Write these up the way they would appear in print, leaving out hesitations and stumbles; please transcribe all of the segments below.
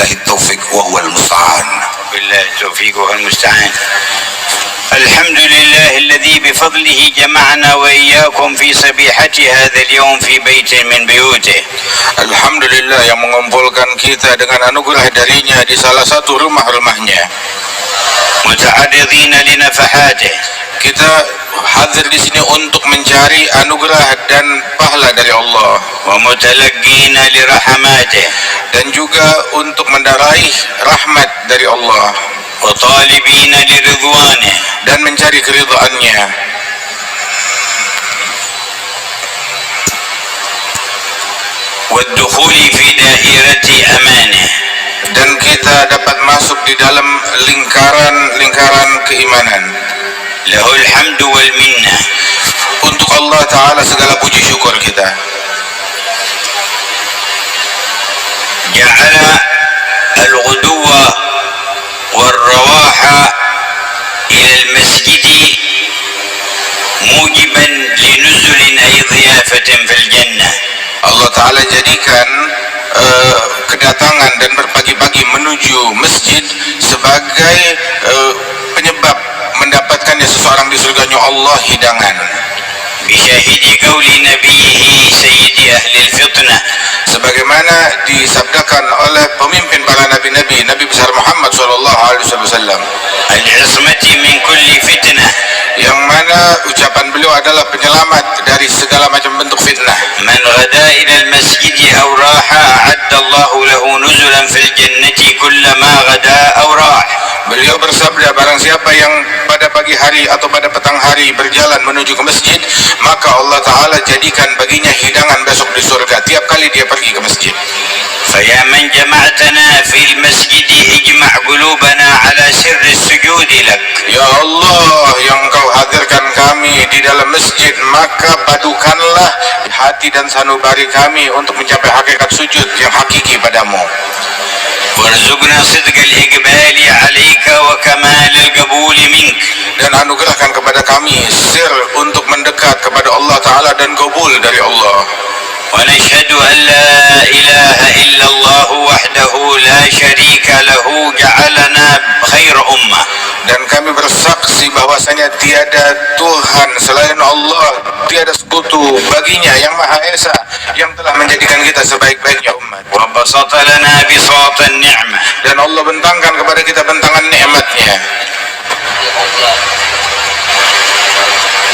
Wabillahi taufiq wa huwal musta'an. Wabillahi taufiq wa huwal musta'an. Alhamdulillah alladhi bifadlihi jama'na wa iyyakum fi sabihati hadzal yawm fi baitin min buyutih. Alhamdulillah yang mengumpulkan kita dengan anugerah darinya di salah satu rumah-rumahnya. Muta'arridina li nafahatih. Kita hadir di sini untuk mencari anugerah dan pahala dari Allah. Wa mutalaqqina li rahmatih. Dan juga untuk mendaraih rahmat dari Allah. Wa talibina li ridwanih. Dan mencari keridhaannya. Wa dukhuli fi dairati amanih. Dan kita dapat masuk di dalam lingkaran keimanan. Lahul hamdu wal minnah. Untuk Allah Ta'ala segala puji syukur kita. Ja'ala al-ghuduwa wal-rawaha ila al-masjidi mujiban linuzulin ay dhiyafatin fil jannah. Allah Ta'ala jadikan kedatangan dan berpagi-pagi menuju masjid sebagai penyebab mendapatkannya seseorang di surganya Allah hidangan. Bisyahidi qawli nabiyhi sayyidi ahli al-fitnah, sebagaimana disabdakan oleh pemimpin para nabi-nabi, Nabi besar Muhammad sallallahu alaihi wasallam, al-ismati min kulli fitnah, yang mana ucapan beliau adalah penyelamat dari segala macam bentuk fitnah. Man ghada ila al-masjid aw raha a'adda Allahu lahu nuzulan fil jannati kullama ghada aw rah. Beliau bersabda, barang siapa yang pada pagi hari atau pada petang hari berjalan menuju ke masjid, maka Allah Ta'ala jadikan baginya hidangan besok di surga tiap kali dia pergi ke masjid. Faya man jama'tana fil masjid ijma' qulubana ala sirri sujud lak. Ya Allah, yang Kau hadirkan kami di dalam masjid, maka padukanlah hati dan sanubari kami untuk mencapai hakikat sujud yang hakiki padamu. Warzuqna sidqal iqbali 'alaika wa kamal al-qabul mink. Dan anugerahkan kepada kami sir untuk mendekat kepada Allah Ta'ala dan qabul dari Allah. Wa nashhadu an la ilaha illallah wahdahu la syarika lahu ja'alana khair ummah. Dan kami bersaksi bahwasanya tiada Tuhan selain Allah, tiada sekutu baginya yang Maha Esa, yang telah menjadikan kita sebaik-baiknya umat. Wa basata lana bisatan ni'mah. Dan Allah bentangkan kepada kita bentangan nikmatnya.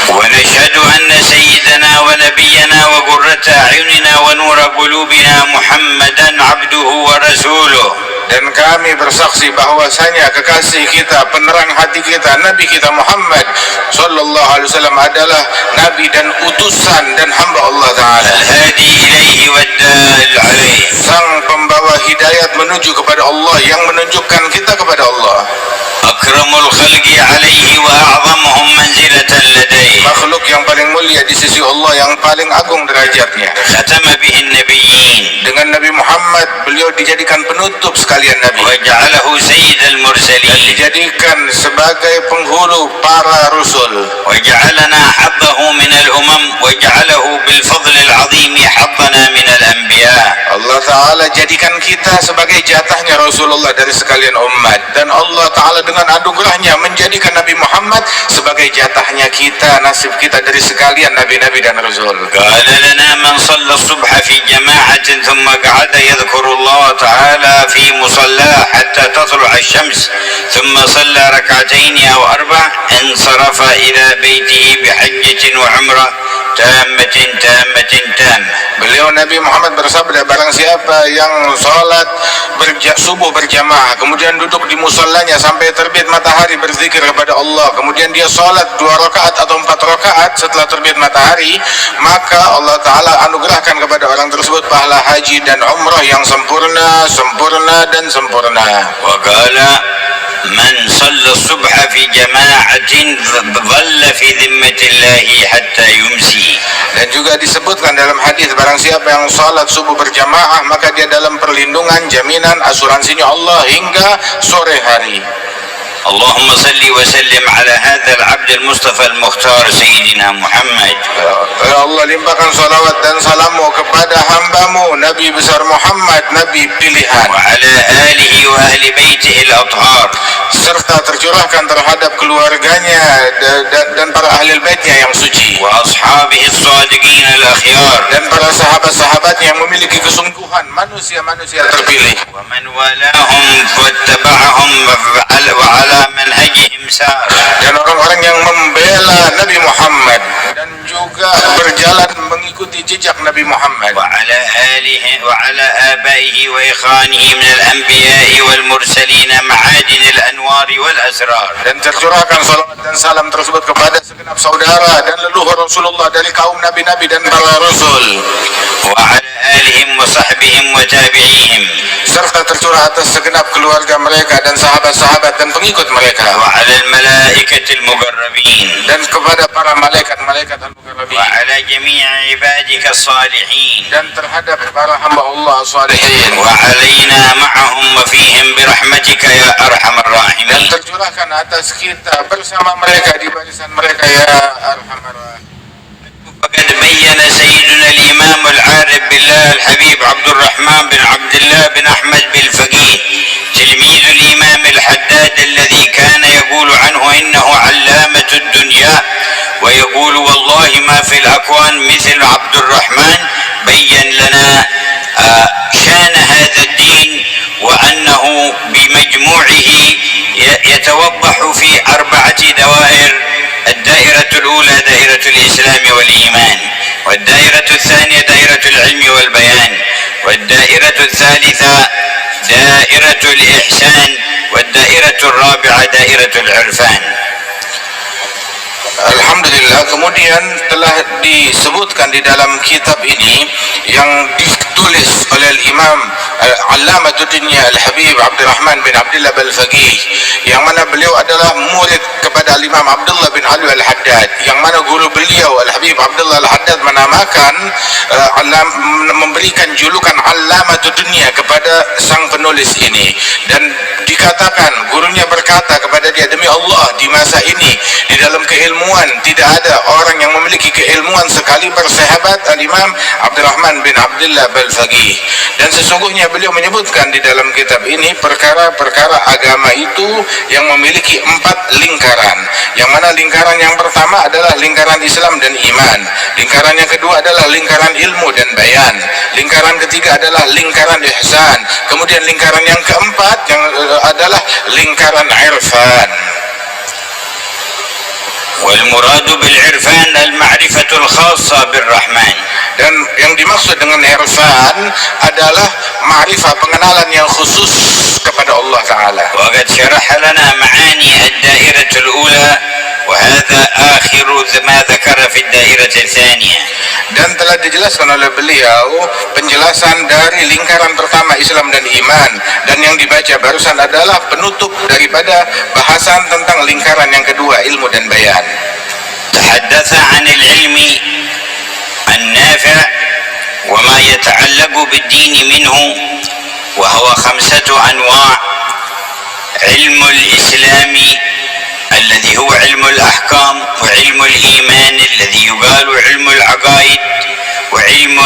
Wa nashhadu anna sayyidana wa nabiyyana wa qurrata a'yunina wa nura qulubina Muhammadan 'abduhu wa rasuluhu. Dan kami bersaksi bahwasanya kekasih kita, penerang hati kita, Nabi kita Muhammad sallallahu alaihi wasallam adalah nabi dan utusan dan hamba Allah Ta'ala, al-hadi ilaihi wad-dal alaihi, sang pembawa hidayat menuju kepada Allah, yang menunjukkan kita kepada Allah. Akramul khalqi alaihi wa a'zamuhum manzilatan ladaihi, makhluk yang paling mulia di sisi Allah, yang paling agung derajatnya. Khatama bihin nabiyyin, dengan Nabi Muhammad beliau dijadikan penutup sekalian nabi, wa ja'alahu sayyidal mursalin, dan dijadikan sebagai penghulu para rasul. Wa ja'alana habbahu minal umam wa ja'alahu bil fadlil azimi habbana minal anbiya. Allah Ta'ala jadikan kita sebagai jatahnya Rasulullah dari sekalian umat, dan Allah Ta'ala dengan anugerahnya menjadikan Nabi Muhammad sebagai jatahnya kita, nasib kita dari sekalian nabi-nabi dan rasul. Qala lana man shalla as-subha fi jama'atin thumma qa'ada yadhkuru Allah Ta'ala fi musalla hatta tatlu'a asy-syams thumma shalla rak'atayn aw arba' insarafa ila baitihi bihajjatin wa umrah tammatin. Beliau Nabi Muhammad bersabda, barang siapa yang sholat subuh berjamaah, kemudian duduk di musallanya sampai terbit matahari berzikir kepada Allah, kemudian dia sholat 2 rakaat atau 4 rakaat setelah terbit matahari, maka Allah Ta'ala anugerahkan kepada orang tersebut pahala haji dan umrah yang sempurna. Wa qala man shalla subha fi jama'atin dhalla fi dhimmatillahi hatta yumsi. Dan juga disebutkan dalam hadis, barang siapa yang salat subuh berjamaah, maka dia dalam perlindungan, jaminan, asuransinya Allah hingga sore hari. Allahumma salli wa sallim ala hadzal 'abd al-mustafa al-mukhtar sayyidina Muhammad. Ya Allah, limpahkan salawat dan salammu kepada hambamu Nabi besar Muhammad, Nabi pilihan, wa ala alihi بيته الأطهار serta tercurahkan terhadap keluarganya dan para ahli baitnya yang suci, وأصحابه الصادقين الأخيار dan para sahabat-sahabatnya yang memiliki kesungguhan, manusia-manusia terpilih, ومن والاهم واتبعهم وعلى منهجهم سار dan orang-orang yang membela Nabi Muhammad dan juga berjalan mengikuti jejak Nabi Muhammad, وعلى آله وعلى آبائه وإخوانه من الأنبياء والمرسلين معادن الأنوار والأسرار. dan tercurahkan salawat dan salam tersebut kepada segenap saudara dan leluhur Rasulullah dari kaum nabi-nabi dan para rasul, وعلى آلهم وصحبهم وتابعيهم serta tercurah atas segenap keluarga mereka dan sahabat-sahabat dan pengikut mereka, وعلى الملائكة المقربين dan kepada para malaikat-malaikat al-muqarrabin, وعلى جميع عبادك الصالحين dan terhadap para hamba Allah salihin, وعلينا معهم وفيهم برحمتك يا أرحم dan الراحمين. tercurahkan atas kita bersama mereka di barisan mereka ya arhamar rahimin. وقد بين سيدنا الإمام العارف بالله الحبيب عبد الرحمن بن عبد الله بن أحمد بالفقيه تلميذ الإمام الحداد الذي كان يقول عنه إنه علامة الدنيا ويقول والله ما في الأكوان مثل عبد الرحمن، بين لنا شان هذا الدين وأنه بمجموعه يتوضح في 4 دوائر: الدائرة الأولى دائرة الإسلام والإيمان، والدائرة الثانية دائرة العلم والبيان، والدائرة الثالثة دائرة الإحسان، والدائرة الرابعة دائرة العرفان. Alhamdulillah, kemudian telah disebutkan di dalam kitab ini yang ditulis oleh Imam Allamatud-Dunya Al-Habib Abdurrahman bin Abdullah Al-Faqih, yang mana beliau adalah murid kepada Imam Abdullah bin Ali Al-Haddad, yang mana guru beliau Al-Habib Abdullah Al-Haddad menamakan memberikan julukan Allamatud-Dunya kepada sang penulis ini, dan dikatakan gurunya berkata kepada dia, demi Allah di masa ini di dalam keilmuan tidak ada orang yang memiliki keilmuan sekali bersahabat Al-Imam Abdurrahman bin Abdullah Al-Faqih. Dan sesungguhnya beliau menyebutkan di dalam kitab ini perkara-perkara agama itu yang memiliki 4 lingkaran, yang mana lingkaran yang pertama adalah lingkaran Islam dan iman, lingkaran yang kedua adalah lingkaran ilmu dan bayan, lingkaran ketiga adalah lingkaran ihsan, kemudian lingkaran yang keempat yang adalah lingkaran irfan. والمراد بالعرفان المعرفة الخاصة بالرحمن. Dan yang dimaksud dengan irfan adalah ma'rifah, pengenalan yang khusus kepada Allah Ta'ala. وقد شرح لنا معاني الدائرة الأولى وهذا آخر ما ذكر في الدائرة الثانية. Dan telah dijelaskan oleh beliau penjelasan dari lingkaran pertama Islam dan iman, dan yang dibaca barusan adalah penutup daripada bahasan tentang lingkaran yang kedua, ilmu dan bayan. تحدث عن العلم النافع وما يتعلق بالدين منه، وهو 5 أنواع: علم الإسلام الذي هو علم الأحكام، وعلم الإيمان الذي يقال علم العقائد، وعلم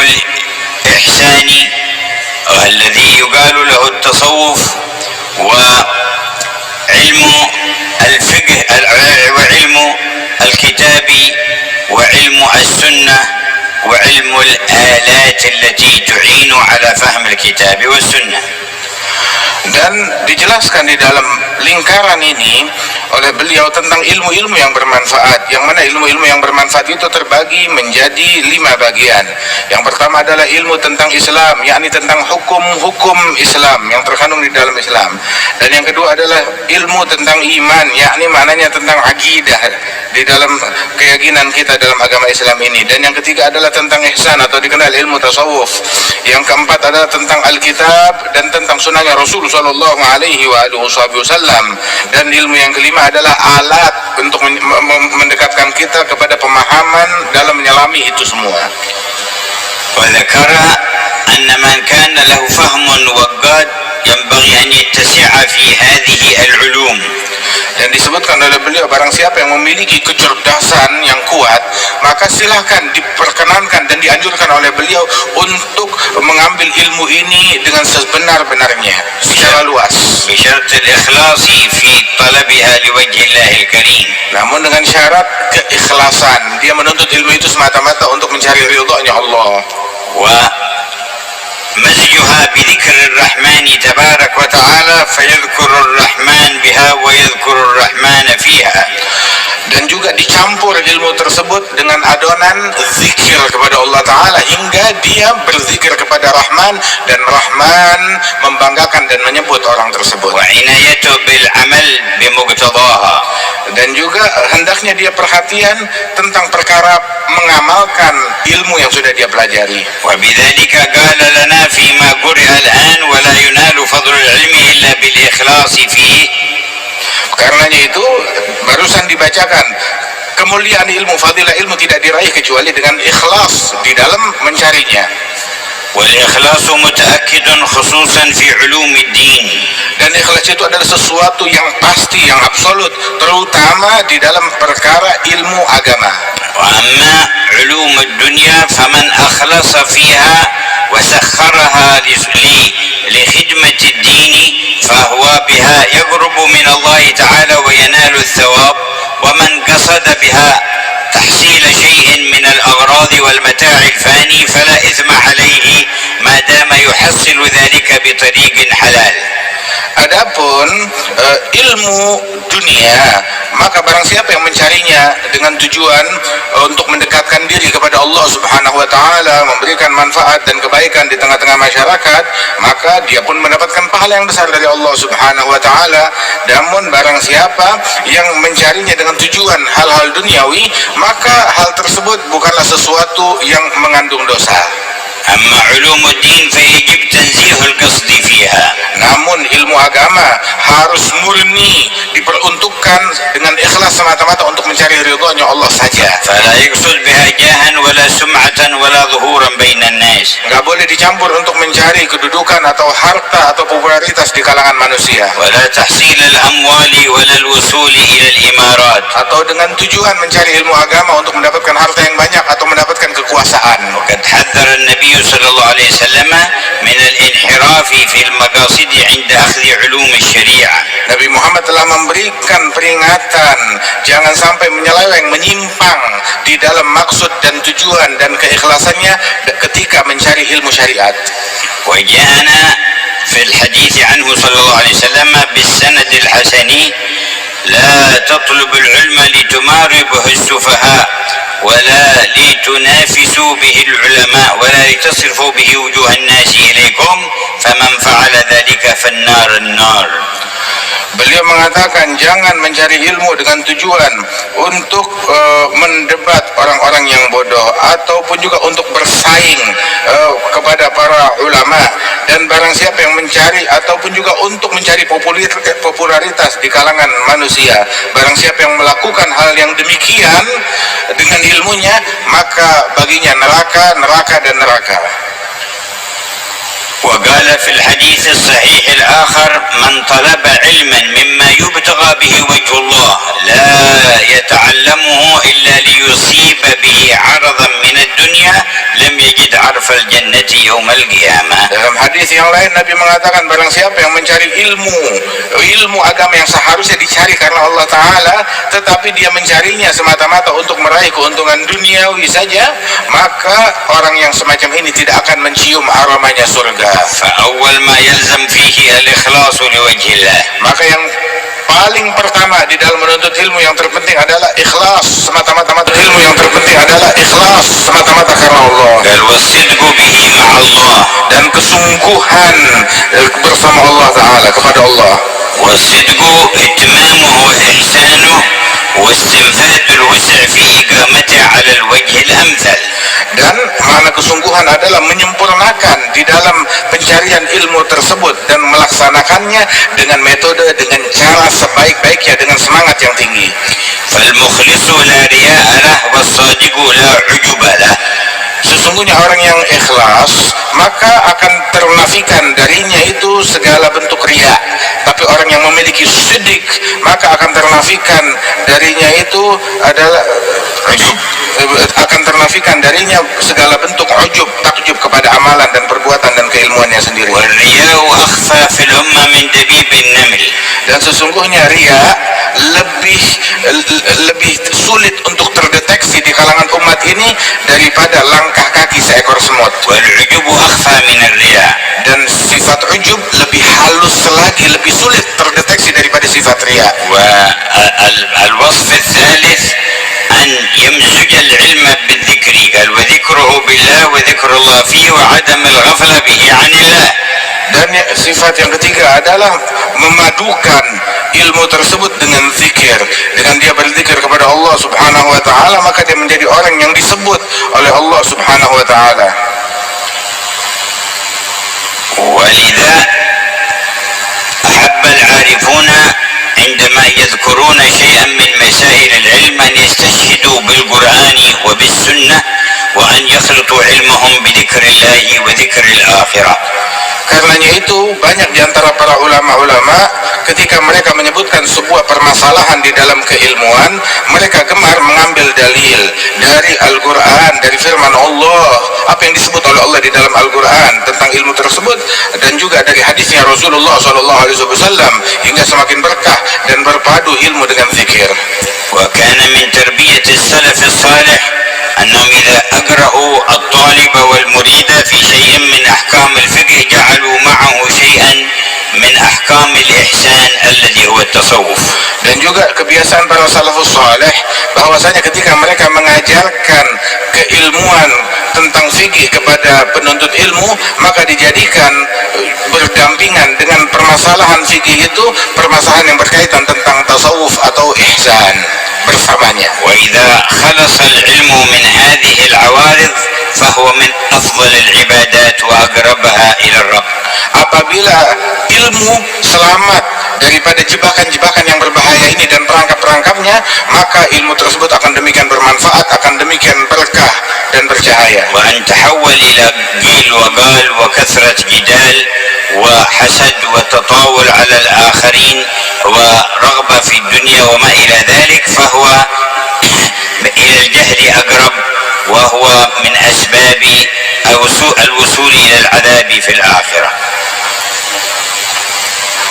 الإحسان الذي يقال له التصوف، وعلم الفقه وعلم الكتاب، وعلم السنة، وعلم الآلات التي تعين على فهم الكتاب والسنة. Dan dijelaskan di dalam lingkaran ini oleh beliau tentang ilmu-ilmu yang bermanfaat, yang mana ilmu-ilmu yang bermanfaat itu terbagi menjadi 5 bagian. Yang pertama adalah ilmu tentang Islam, yakni tentang hukum-hukum Islam yang terkandung di dalam Islam. Dan yang kedua adalah ilmu tentang iman, yakni maknanya tentang akidah di dalam keyakinan kita dalam agama Islam ini. Dan yang ketiga adalah tentang ihsan atau dikenal ilmu tasawuf. Yang keempat adalah tentang Alkitab dan tentang sunnahnya Rasul sallallahu alaihi wasallam. Dan ilmu yang kelima adalah alat untuk mendekatkan kita kepada pemahaman dalam menyelami itu semua. وذكر أن من كان له فهم وقاد ينبغي أن يتسع في هذه العلوم. Dan disebutkan oleh beliau, barang siapa yang memiliki kecerdasan yang kuat, maka silahkan diperkenankan dan dianjurkan oleh beliau untuk mengambil ilmu ini dengan sebenar-benarnya secara luas. بشرط بشرط الإخلاص في طلبها لوجه الله الكريم. Namun dengan syarat keikhlasan, dia menuntut ilmu itu semata-mata untuk mencari ridhonya Allah. ومزجها بذكر الرحمن تبارك وتعالى فيذكر الرحمن بها ويذكر الرحمن فيها. Dan juga dicampur ilmu tersebut dengan adonan zikir kepada Allah Ta'ala hingga dia berzikir kepada Rahman, dan Rahman membanggakan dan menyebut orang tersebut. وعنايته بالعمل بمقتضاها. Dan juga hendaknya dia perhatian tentang perkara mengamalkan ilmu yang sudah dia pelajari. وبذلك قال لنا فيما قرئ الآن ولا ينال فضل العلم إلا بالإخلاص فيه. Karenanya itu barusan dibacakan, kemuliaan ilmu, fadilah ilmu tidak diraih kecuali dengan ikhlas di dalam mencarinya. والإخلاص متأكد خصوصا في علوم الدين. Dan ikhlas itu adalah sesuatu yang pasti, yang absolut, terutama di dalam perkara ilmu agama. وأما علوم الدنيا فمن أخلص فيها وسخرها لخدمة الدين فهو بها يقرب من الله تعالى وينال الثواب. ومن قصد بها تحصيل شيء من الأغراض والمتاع الفاني فلا إثم عليه ما دام يحصل ذلك بطريق حلال. Adapun ilmu dunia, maka barang siapa yang mencarinya dengan tujuan untuk mendekatkan diri kepada Allah Subhanahu wa Ta'ala, memberikan manfaat dan kebaikan di tengah-tengah masyarakat, maka dia pun mendapatkan pahala yang besar dari Allah Subhanahu wa Ta'ala. Namun barang siapa yang mencarinya dengan tujuan hal-hal duniawi, maka hal tersebut bukanlah sesuatu yang mengandung dosa. أما علوم الدين فيجب تنزيه القصد فيها. Namun ilmu agama harus murni diperuntukkan dengan ikhlas semata-mata untuk mencari ridhonya Allah saja. فلا يقصد بها جاها ولا سمعة ولا ظهورا بين الناس. Nggak boleh dicampur untuk mencari kedudukan atau harta atau popularitas di kalangan manusia. ولا تحصيل الأموال ولا الوصول إلى الإمارات. Atau dengan tujuan mencari ilmu agama untuk mendapatkan harta yang banyak atau mendapatkan kekuasaan. وقد حذر النبي صلى الله عليه وسلم من الانحراف في المقاصد عند أخذ علوم الشريعة. Nabi Muhammad telah memberikan peringatan jangan sampai menyeleweng, menyimpang di dalam maksud dan tujuan dan keikhlasannya ketika mencari ilmu syariat. وجاءنا في الحديث عنه صلى الله عليه وسلم بالسند الحسن لا تطلب العلم لتماري به السفهاء ولا لتنافسوا به العلماء ولا لتصرفوا به وجوه الناس إليكم فمن فعل ذلك فالنار النار. Beliau mengatakan jangan mencari ilmu dengan tujuan untuk mendebat orang-orang yang bodoh ataupun juga untuk bersaing kepada para ulama, dan barang siapa yang mencari ataupun juga untuk mencari popularitas di kalangan manusia, barang siapa yang melakukan hal yang demikian dengan ilmunya, maka baginya neraka, neraka dan neraka. وقال في الحديث الصحيح الآخر من طلب علما مما يبتغى به وجه الله لا يتعلمه إلا ليصيب به عرضا من الدنيا لم يجد عرف الجنة يوم القيامة. Dalam hadis yang lain Nabi mengatakan barang siapa yang mencari ilmu agama yang seharusnya dicari karena Allah Ta'ala, tetapi dia mencarinya semata-mata untuk meraih keuntungan duniawi saja, maka orang yang semacam ini tidak akan mencium aromanya surga. فأول ما يلزم فيه الإخلاص لوجه الله. Maka yang paling pertama di dalam menuntut ilmu yang terpenting adalah ikhlas semata-mata. Ilmu yang terpenting adalah ikhlas semata-mata karena Allah. قال والصدق به مع الله. Dan kesungguhan bersama Allah Ta'ala, kepada Allah. والصدق إتمامه وإحسانه واستنفاذ الوسع في إقامته على الوجه الأمثل. Dan makna kesungguhan adalah menyempurnakan di dalam pencarian ilmu tersebut dan melaksanakannya dengan metode, dengan cara sebaik-baiknya, dengan semangat yang tinggi. فالمخلص لا رياء له والصادق لا عجب له. Sesungguhnya orang yang ikhlas maka akan ternafikan darinya itu segala bentuk riya. Tapi orang yang memiliki sidik maka akan ternafikan darinya itu adalah segala bentuk ujub, takjub kepada amalan dan perbuatan dan keilmuannya sendiri. والرياء أخفى في الأمة من دبيب النمل. Dan sesungguhnya riya lebih sulit untuk terdeteksi di kalangan umat ini daripada langkah kaki seekor semut. والعجب أخفى من الرياء. Dan sifat ujub lebih halus lagi, lebih sulit terdeteksi daripada sifat riya. والوصف الثالث أن يمزج العلم بالذكر، قال وذكره بالله وذكر الله فيه وعدم الغفلة به عن الله. Dan sifat yang ketiga adalah memadukan ilmu tersebut dengan zikir. Dengan dia berzikir kepada Allah Subhanahu wa taala, maka dia menjadi orang yang disebut oleh Allah Subhanahu wa taala. ولذا أحب العارفون عندما يذكرون شيئا من مسائل العلم أن يستشهدوا بالقرآن وبالسنة وأن يخلطوا علمهم بذكر الله وذكر الآخرة. Karenanya itu banyak di antara para ulama-ulama ketika mereka menyebutkan sebuah permasalahan di dalam keilmuan, mereka gemar mengambil dalil dari Al-Quran, dari firman Allah, apa yang disebut oleh Allah di dalam Al-Quran tentang ilmu tersebut, dan juga dari hadisnya Rasulullah SAW, hingga semakin berkah dan berpadu ilmu dengan zikir. وكان من تربية السلف الصالح أنهم إذا أقرأوا الطالب والمريد في شيء من أحكام الفقه جعلوا معه شيئا من أحكام الإحسان الذي هو التصوف. Dan juga kebiasaan para salafus saleh bahwasanya ketika mereka mengajarkan keilmuan tentang fikih kepada penuntut ilmu, maka dijadikan berdampingan dengan permasalahan fikih itu permasalahan yang berkaitan tentang tasawuf atau ihsan bersamanya. وإذا خلص العلم من هذه العوارض فهو من أفضل العبادات وأقربها إلى الرب. Apabila ilmu selamat daripada jebakan-jebakan yang berbahaya ini dan perangkap-perangkapnya, maka ilmu tersebut akan demikian bermanfaat, akan demikian berkah dan bercahaya. وأن تحول إلى قيل وقال وكثرة جدال وحسد وتطاول على الآخرين ورغبة في الدنيا وما إلى ذلك فهو إلى الجهل أقرب، وهو من أسباب الوصول إلى العذاب في الآخرة.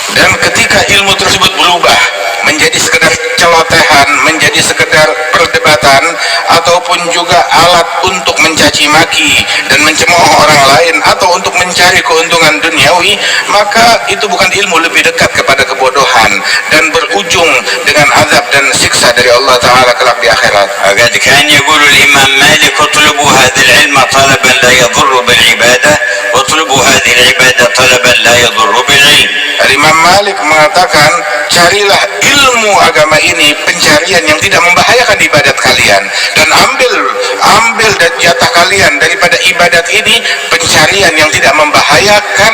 Dan ketika ilmu tersebut berubah menjadi sekedar celotehan, menjadi sekedar perdebatan, ataupun juga alat untuk mencaci maki dan mencemooh orang lain, atau untuk mencari keuntungan duniawi, maka itu bukan ilmu, lebih dekat kepada kebodohan dan berujung dengan azab dan siksa dari Allah Ta'ala kelak di akhirat. وقد كان يقول الإمام مالك اطلبوا هذا العلم طلبا لا يضر بالعبادة واطلبوا هذه العبادة طلبا لا يضر بالعلم. Imam Malik mengatakan, carilah ilmu agama ini pencarian yang tidak membahayakan ibadat kalian, dan ambil jatah kalian daripada ibadat ini pencarian yang tidak membahayakan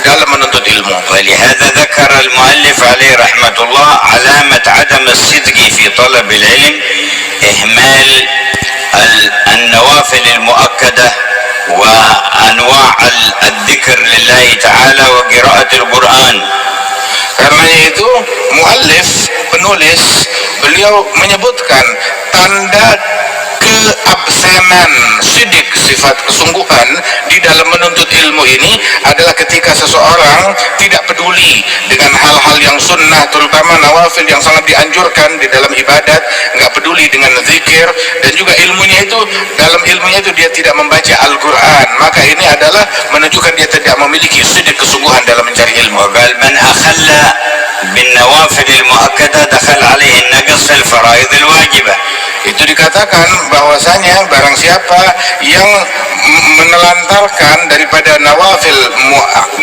dalam menuntut ilmu. ولهذا ذكر المؤلف عليه رحمة الله علامة عدم الصدق في طلب العلم إهمال النوافل المؤكدة وأنواع الذكر لله تعالى وقراءة القرآن. Karenanya itu muallif, penulis, beliau menyebutkan tanda keabsenan sidik, sifat kesungguhan di dalam menuntut ilmu ini adalah ketika seseorang tidak peduli dengan hal-hal yang sunnah, terutama nawafil yang sangat dianjurkan di dalam ibadat, nggak peduli dengan zikir, dan juga dalam ilmunya itu dia tidak membaca Al-Quran, maka ini adalah menunjukkan dia tidak memiliki sidik kesungguhan dalam mencari ilmu. وقال من أخل بالنوافل المؤكدة دخل عليه النقص في الفرائض الواجبة. Itu dikatakan bahwasanya barang siapa yang menelantarkan daripada nawafil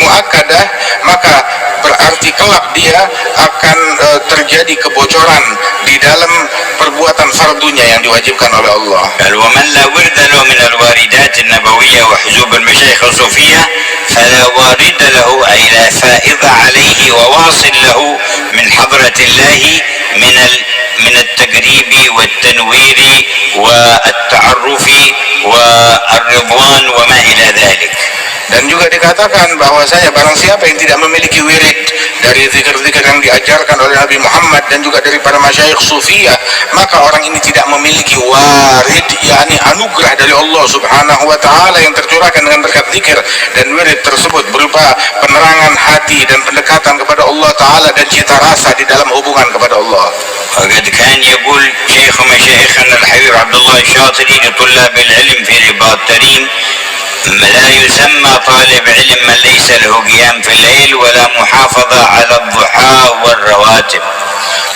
muakkadah, maka berarti kelak dia akan terjadi kebocoran di dalam perbuatan fardunya yang diwajibkan oleh Allah. قال ومن لا ورد له من الواردات النبوية وحجوب المشايخ الصوفية فلا وارد له أي لا فائض عليه وواصل له من حضرة الله من التقريب والتنوير والتعرف والرضوان وما إلى ذلك. Dan juga dikatakan bahwasanya barang siapa yang tidak memiliki wirid dari zikir-zikir yang diajarkan oleh Nabi Muhammad dan juga dari para masyayikh sufiyah, maka orang ini tidak memiliki warid, yakni anugerah dari Allah Subhanahu wa taala yang tercurahkan dengan berkat zikir dan wirid tersebut berupa penerangan hati dan pendekatan kepada Allah taala dan cita rasa di dalam hubungan kepada Allah. وقد كان يقول شيخ مشايخنا الحبيب عبد الله الشاطري لطلاب العلم في رباط تريم: لا يسمى طالب علم من ليس له قيام في الليل ولا محافظة على الضحى والرواتب.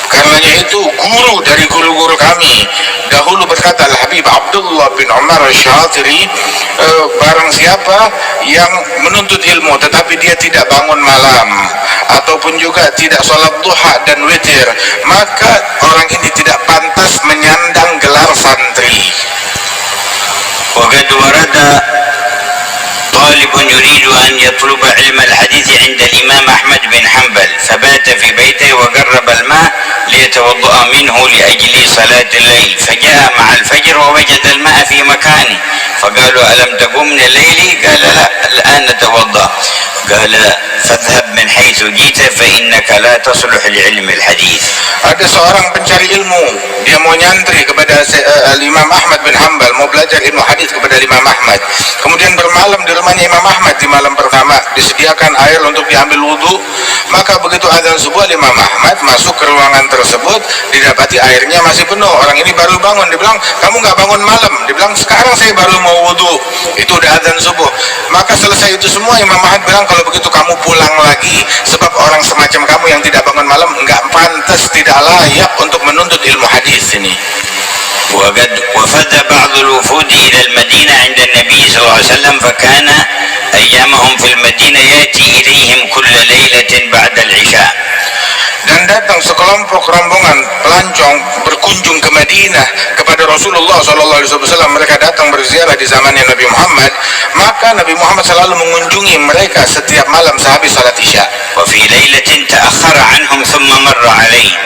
Karenanya itu guru dari guru-guru kami dahulu berkata, Al-Habib Abdullah bin Umar Syatiri, barang siapa yang menuntut ilmu tetapi dia tidak bangun malam ataupun juga tidak sholat duha dan witir, maka orang ini tidak pantas menyandang gelar santri. وقد ورد طالب يريد أن يطلب علم الحديث عند الإمام أحمد بن حنبل فبات في بيته وقرب الماء ليتوضأ منه لأجل صلاة الليل، فجاء مع الفجر ووجد الماء في مكانه فقالوا: ألم تقم من الليل؟ قال: لا، الآن نتوضأ. قال: فاذهب من حيث جئت فإنك لا تصلح لعلم الحديث. Ada seorang pencari ilmu, dia mau nyantri kepada Imam Ahmad bin Hanbal, mau belajar ilmu hadis kepada Imam Ahmad. Kemudian bermalam di rumahnya Imam Ahmad. Di malam pertama disediakan air untuk diambil wudhu. Maka begitu azan subuh, Imam Ahmad masuk ke ruangan tersebut, didapati airnya masih penuh. Orang ini baru bangun. Dibilang, kamu nggak bangun malam? Dibilang, sekarang saya baru mau wudhu, itu udah azan subuh. Maka selesai itu semua, Imam Ahmad bilang, kalau begitu kamu pulang lagi, sebab orang semacam kamu yang tidak bangun malam nggak pantas, tidak layak untuk menuntut ilmu hadis ini. وقد وفد بعض الوفود إلى المدينة عند النبي صلى الله عليه وسلم فكان أيامهم في المدينة يأتي إليهم كل ليلة بعد العشاء. Dan datang sekelompok rombongan pelancong berkunjung ke Madinah kepada Rasulullah SAW. Mereka datang berziarah di zamannya Nabi Muhammad. Maka Nabi Muhammad selalu mengunjungi mereka setiap malam sehabis salat Isya. وفي ليلة تأخر عنهم ثم مر عليهم.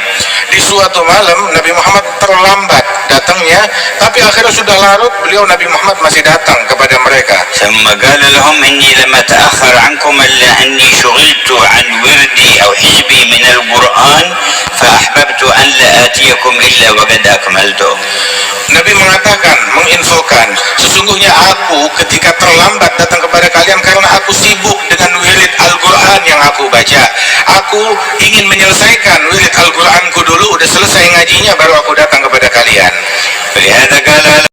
Di suatu malam Nabi Muhammad terlambat datangnya, tapi akhirnya sudah larut, beliau Nabi Muhammad masih datang kepada mereka. ثم قال لهم: إني لم أتأخر عنكم إلا أني شغلت عن وردي أو حزبي من القرآن فأحببت أن لا آتيكم إلا وقد أكملته. Nabi mengatakan, menginfokan, sesungguhnya aku ketika terlambat datang kepada kalian karena aku sibuk dengan wirid Al-Quran yang aku baca. Aku ingin menyelesaikan wirid Al-Quranku dulu, udah selesai ngajinya baru aku datang kepada kalian. ولهذا قال